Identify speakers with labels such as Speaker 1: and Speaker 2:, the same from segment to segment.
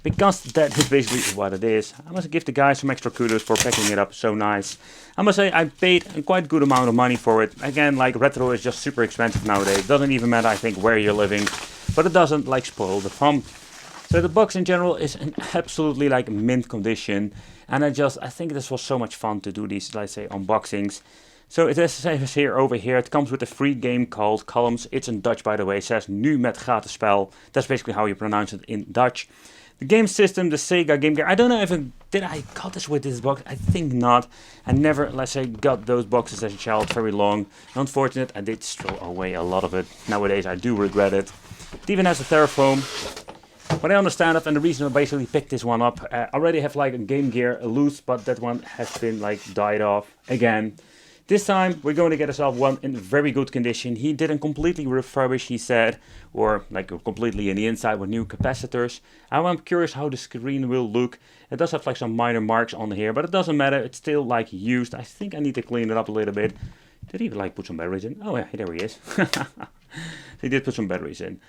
Speaker 1: because that is basically what it is. I must give the guy some extra kudos for packing it up so nice. I must say I paid a quite good amount of money for it. Again, like retro is just super expensive nowadays. It doesn't even matter, I think, where you're living, but it doesn't like spoil the fun. So the box in general is in absolutely like mint condition, and I think this was so much fun to do these, let's say, unboxings. So it says here over here, it comes with a free game called Columns. It's in Dutch, by the way. It says nu met gratis spel. That's basically how you pronounce it in Dutch. The game system, the Sega Game Gear. I don't know if did I got this with this box. I think not. I never, let's say, got those boxes as a child very long. Unfortunate, I did throw away a lot of it. Nowadays, I do regret it. It even has a Styrofoam. But I understand it, and the reason I basically picked this one up. I already have like a Game Gear loose, but that one has been like died off again. This time we're going to get ourselves one in very good condition. He didn't completely refurbish, he said, or like completely in the inside with new capacitors. I'm curious how the screen will look. It does have like some minor marks on here, but it doesn't matter. It's still like used. I think I need to clean it up a little bit. Did he like put some batteries in? Oh yeah, there he is. He did put some batteries in.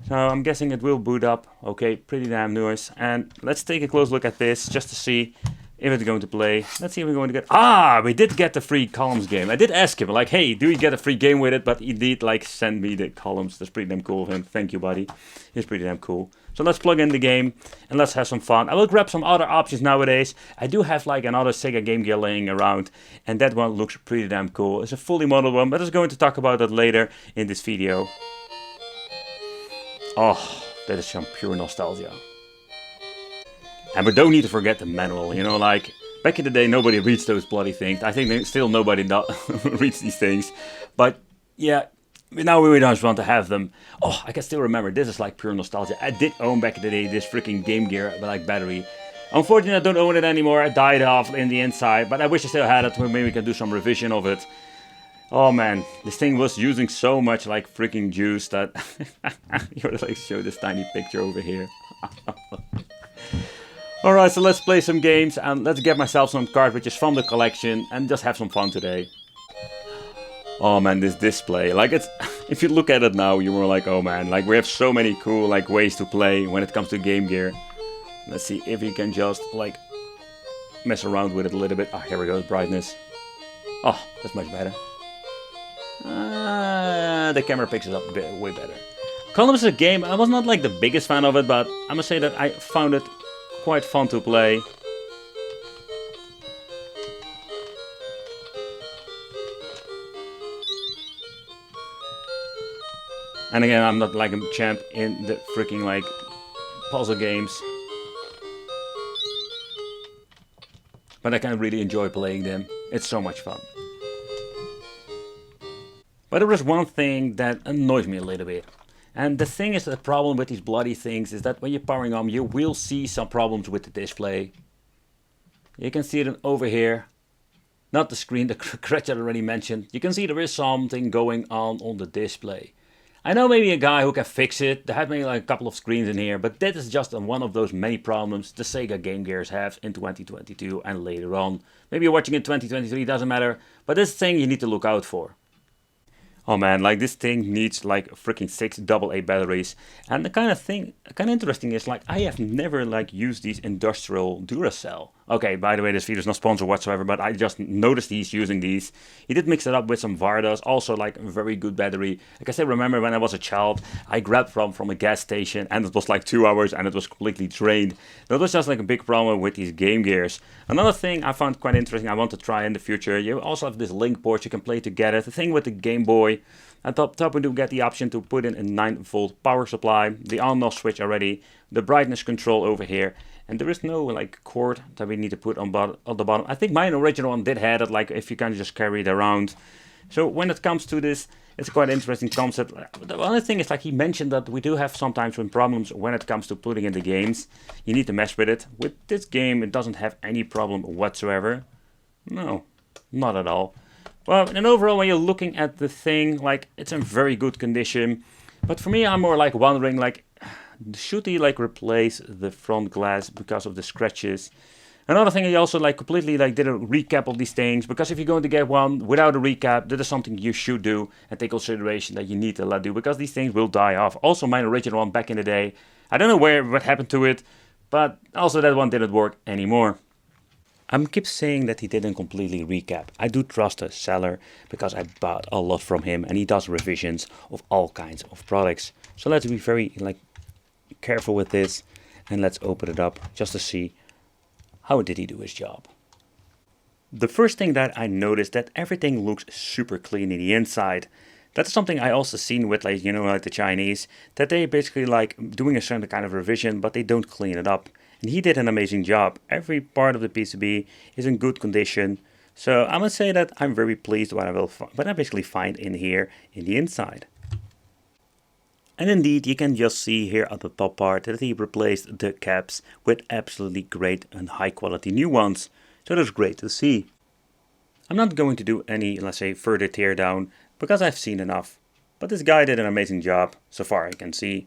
Speaker 1: So I'm guessing it will boot up. Okay, pretty damn nice. And let's take a close look at this just to see if it's going to play. Let's see if we're going to get... Ah, we did get the free Columns game. I did ask him, like, hey, do you get a free game with it? But he did, like, send me the Columns. That's pretty damn cool of him. Thank you, buddy. He's pretty damn cool. So let's plug in the game and let's have some fun. I will grab some other options nowadays. I do have, like, another Sega Game Gear laying around. And that one looks pretty damn cool. It's a fully modeled one, but I'm going to talk about that later in this video. Oh, that is some pure nostalgia. And we don't need to forget the manual, you know, like, back in the day nobody reads those bloody things. I think still nobody reads these things. But, yeah, now we don't want to have them. Oh, I can still remember, this is like pure nostalgia. I did own back in the day this freaking Game Gear, like, battery. Unfortunately, I don't own it anymore. I died off in the inside, but I wish I still had it. Maybe we can do some revision of it. Oh man, this thing was using so much like freaking juice that... You would like show this tiny picture over here. Alright, so let's play some games and let's get myself some cartridges from the collection and just have some fun today. Oh man, this display, like it's... If you look at it now, you're more like, oh man, like we have so many cool like ways to play when it comes to Game Gear. Let's see if you can just like mess around with it a little bit. Ah, here we go, brightness. Oh, that's much better. The camera picks it up way better. Columns is a game, I was not like the biggest fan of it, but I must say that I found it quite fun to play. And again, I'm not like a champ in the freaking like puzzle games. But I can really enjoy playing them. It's so much fun. But there is one thing that annoys me a little bit. And the thing is, the problem with these bloody things is that when you're powering on, you will see some problems with the display. You can see it over here. Not the screen, the scratch I already mentioned. You can see there is something going on the display. I know maybe a guy who can fix it. There have maybe like a couple of screens in here, but that is just one of those many problems the Sega Game Gears have in 2022 and later on. Maybe you're watching in 2023, doesn't matter. But this thing you need to look out for. Oh man, like this thing needs like freaking 6 AA batteries. And the kind of interesting is like I have never like used these industrial Duracell. Okay, by the way, this video is not sponsored whatsoever, but I just noticed he's using these. He did mix it up with some Vardas, also like a very good battery. Like I still remember when I was a child, I grabbed from a gas station and it was like 2 hours and it was completely drained. That was just like a big problem with these Game Gears. Another thing I found quite interesting, I want to try in the future, you also have this link port you can play together. The thing with the Game Boy, at the top we do get the option to put in a 9-volt power supply, the on-off switch already, the brightness control over here. And there is no like cord that we need to put on the bottom. I think my original one did have it, like if you can just carry it around. So when it comes to this, it's quite an interesting concept. The other thing is like he mentioned that we do have sometimes some problems when it comes to putting in the games. You need to mess with it. With this game, it doesn't have any problem whatsoever. No, not at all. Well, and overall, when you're looking at the thing, like it's in very good condition. But for me, I'm more like wondering, like, should he like replace the front glass because of the scratches? Another thing, he also like completely like did a recap of these things, because if you're going to get one without a recap, that is something you should do and take consideration that you need to do, because these things will die off. Also, my original one back in the day, I don't know what happened to it, but also that one didn't work anymore. I keep saying that he didn't completely recap. I do trust the seller because I bought a lot from him and he does revisions of all kinds of products. So let's be very careful with this and let's open it up just to see how did he do his job. The first thing that I noticed that everything looks super clean in the inside. That's something I also seen with like the Chinese, that they basically like doing a certain kind of revision but they don't clean it up. And he did an amazing job. Every part of the PCB is in good condition. So I must say that I'm very pleased with what I basically find in here in the inside. And indeed you can just see here at the top part that he replaced the caps with absolutely great and high quality new ones. So that's great to see. I'm not going to do any, let's say, further teardown because I've seen enough. But this guy did an amazing job, so far I can see.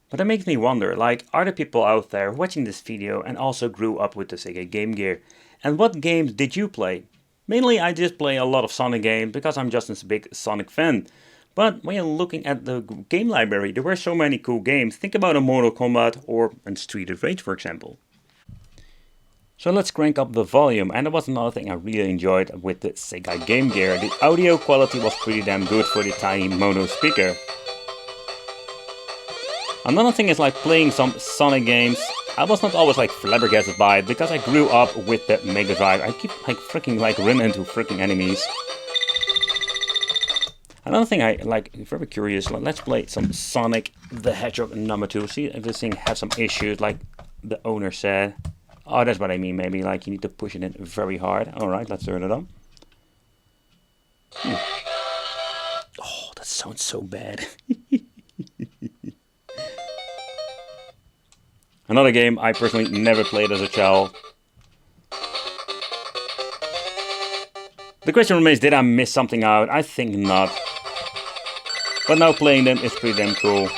Speaker 1: But that makes me wonder, like, are there people out there watching this video and also grew up with the Sega Game Gear? And what games did you play? Mainly I just play a lot of Sonic games because I'm just a big Sonic fan. But when you're looking at the game library, there were so many cool games. Think about a Mortal Kombat or a Street of Rage, for example. So let's crank up the volume, and that was another thing I really enjoyed with the Sega Game Gear. The audio quality was pretty damn good for the tiny mono speaker. Another thing is like playing some Sonic games. I was not always like flabbergasted by it because I grew up with the Mega Drive. I keep running into freaking enemies. Another thing I very curious, let's play some Sonic the Hedgehog number 2. See if this thing has some issues like the owner said. Oh, that's what I mean, maybe like you need to push it in very hard. Alright, let's turn it on. Oh, that sounds so bad. Another game I personally never played as a child. The question remains, did I miss something out? I think not. But now playing them is pretty damn cool.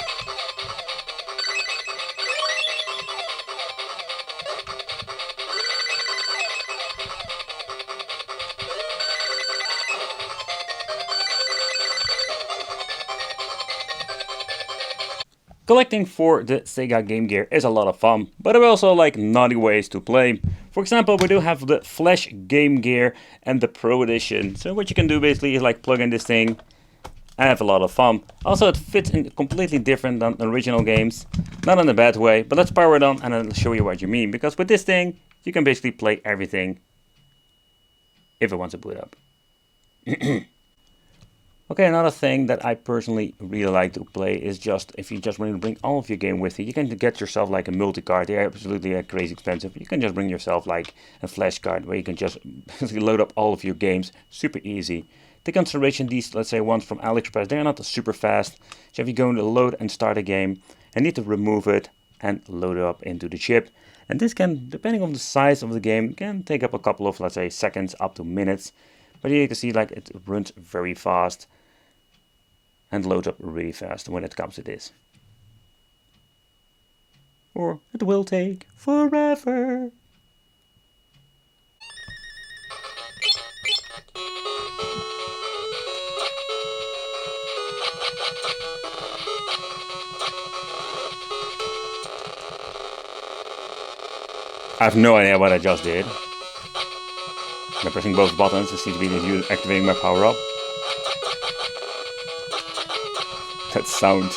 Speaker 1: Collecting for the Sega Game Gear is a lot of fun, but there are also like naughty ways to play. For example, we do have the Flash Game Gear and the Pro Edition. So what you can do basically is like plug in this thing and have a lot of fun. Also it fits in completely different than original games. Not in a bad way, but let's power it on and I'll show you what you mean. Because with this thing, you can basically play everything if it wants to boot up. Okay, another thing that I personally really like to play is just if you just want to bring all of your game with you. You can get yourself like a multi-card. They're absolutely crazy expensive. You can just bring yourself like a flash card where you can just load up all of your games. Super easy. Take consideration these, let's say ones from AliExpress, they're not super fast. So if you go to load and start a game, you need to remove it and load it up into the chip. And this can, depending on the size of the game, can take up a couple of, let's say, seconds up to minutes. But here you can see like it runs very fast and loads up really fast when it comes to this. Or it will take forever. I have no idea what I just did. I'm pressing both buttons, it seems to be activating my power up. That sound.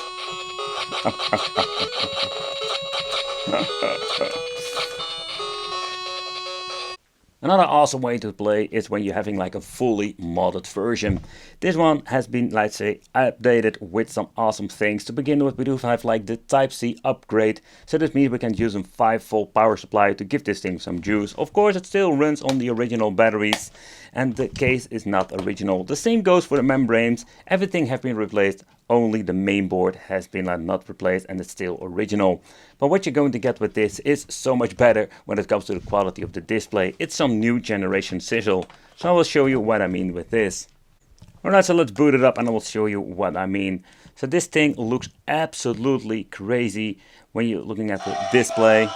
Speaker 1: Another awesome way to play is when you're having like a fully modded version. This one has been, let's say, updated with some awesome things. To begin with, we do have like the Type-C upgrade. So this means we can use a 5-volt power supply to give this thing some juice. Of course, it still runs on the original batteries and the case is not original. The same goes for the membranes. Everything has been replaced. Only the main board has been not replaced and it's still original. But what you're going to get with this is so much better when it comes to the quality of the display. It's some new generation sizzle. So I will show you what I mean with this. Alright, so let's boot it up and I will show you what I mean. So this thing looks absolutely crazy when you're looking at the display.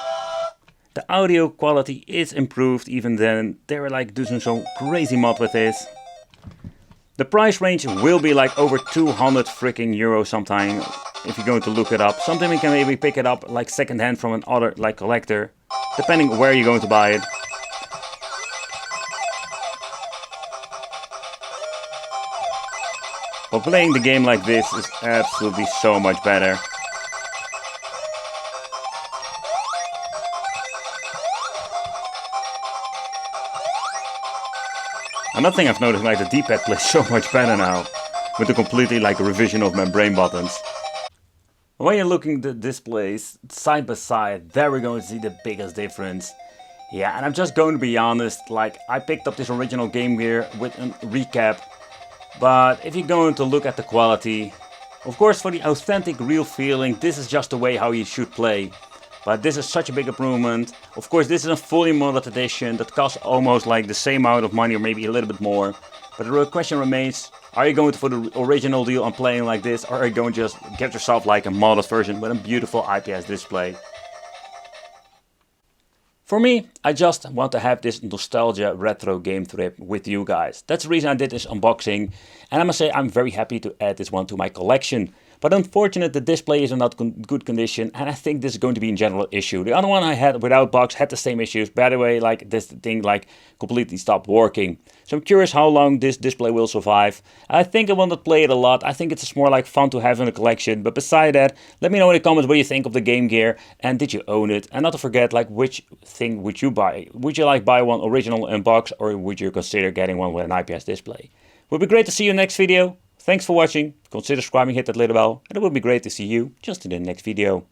Speaker 1: The audio quality is improved even then. They were like doing some crazy mod with this. The price range will be like over 200 freaking euros sometime. if you're going to look it up. Sometimes you can maybe pick it up like secondhand from another like collector, depending where you're going to buy it. But playing the game like this is absolutely so much better. Another thing I've noticed, like the D-pad plays so much better now, with the completely like revision of membrane buttons. When you're looking at the displays side by side, there we're going to see the biggest difference. Yeah, and I'm just going to be honest, like I picked up this original Game Gear with a recap, but if you're going to look at the quality, of course for the authentic real feeling, this is just the way how you should play. But this is such a big improvement. Of course, this is a fully modded edition that costs almost like the same amount of money or maybe a little bit more. But the real question remains, are you going for the original deal on playing like this, or are you going to just get yourself like a modded version with a beautiful IPS display? For me, I just want to have this nostalgia retro game trip with you guys. That's the reason I did this unboxing, and I must say I'm very happy to add this one to my collection. But unfortunately the display is in not good condition, and I think this is going to be a general issue. The other one I had without box had the same issues. By the way, like this thing like completely stopped working. So I'm curious how long this display will survive. I think I want to play it a lot. I think it's more like fun to have in a collection. But beside that, let me know in the comments what you think of the Game Gear and did you own it? And not to forget, like which thing would you buy? Would you like buy one original in box, or would you consider getting one with an IPS display? Would be great to see you in the next video. Thanks for watching, consider subscribing, hit that little bell, and it would be great to see you just in the next video.